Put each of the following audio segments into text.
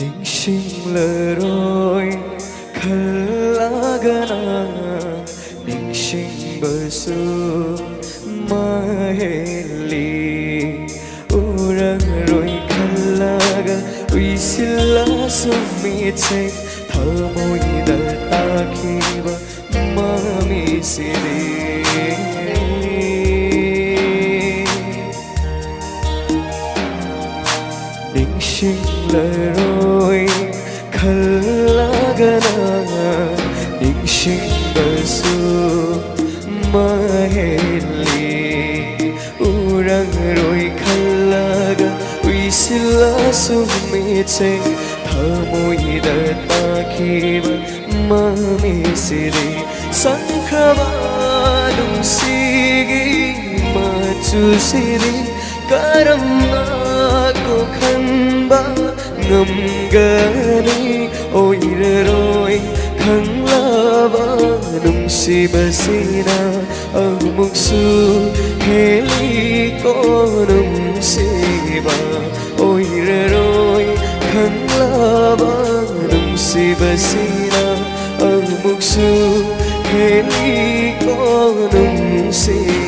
Ningsinglaroy kalagana Ningsingbasu maheli Urang-roy kalaga Uisila sumitse Thamoy datakiba mamisiri Ningsinglaroy kalagana Ningsingbasu maheli Urang-roy kalaga Uisila sumitse Thamoy datakiba mamisiri Sangkabanung sige matusiri Karamna ko kanba ngamgani Oiraroy kang labanung sibasina Amuksu heli ko nung siba Oiraroy kang labanung sibasina Amuksu heli ko nung siba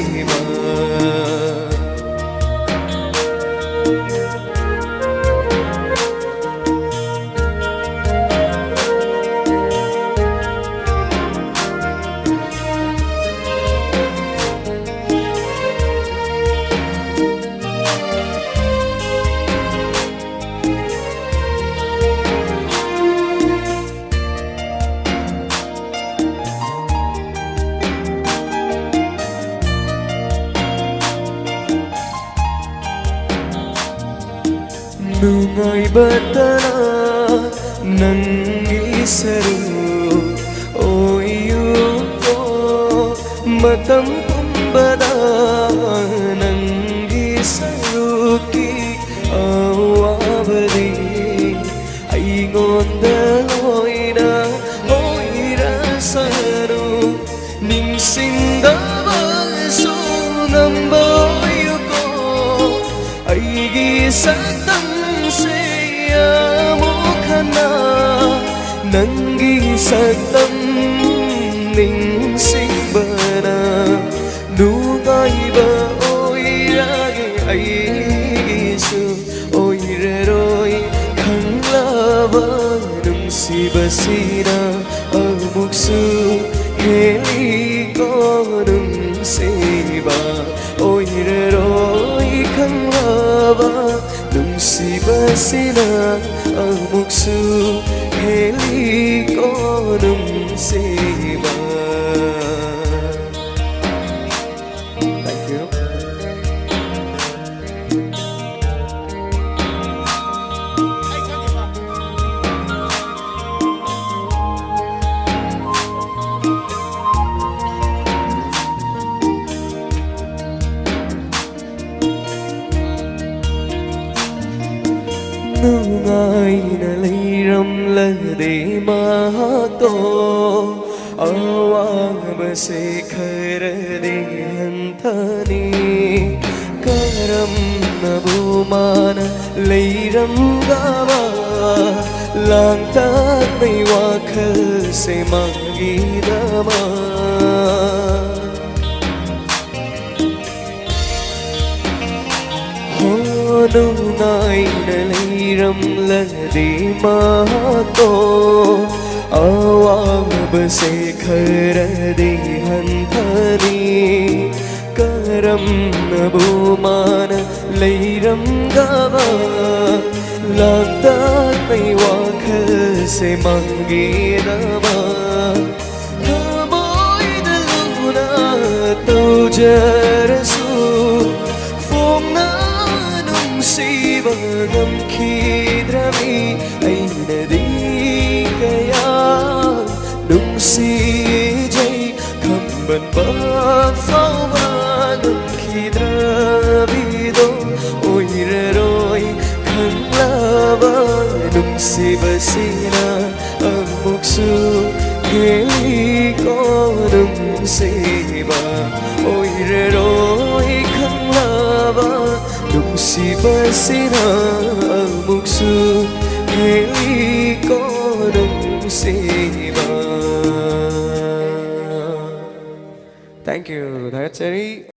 Nungay batana nangisaru O iyuko matam kumbada nangisaru ki awabadi Aingon daloina oirasaru Ningsingdabasu namboyuko Aigi satam Nanggi satam ningsingbana Nungay ba oirage aigisu Oiraroy kang labanung sibasina Amuksu heli ko nung siba Oiraroy kang labanung sibasina Amuksu heli ko nung siba Thank you. Nungay na layram lade mahato Awang base kharade hantani Karam na bumana layram gawa Langtat may wakal se magidama Nungay na layram lade mahato Awang base kharade hantani Karam na bumana layram gawa Langtat may wakal se magidama Thamoy daluna taujarasu Phong na Sibagam kidrami ay nadi kaya nung si Jay kamban pagfawa nung kidrami do oiraroy kang laban nung si basina ang muksu heli ko nung siba oiraroy kang laban nung si basina ang muksu Heli có nung sima. Thank you, Dayat Cherry.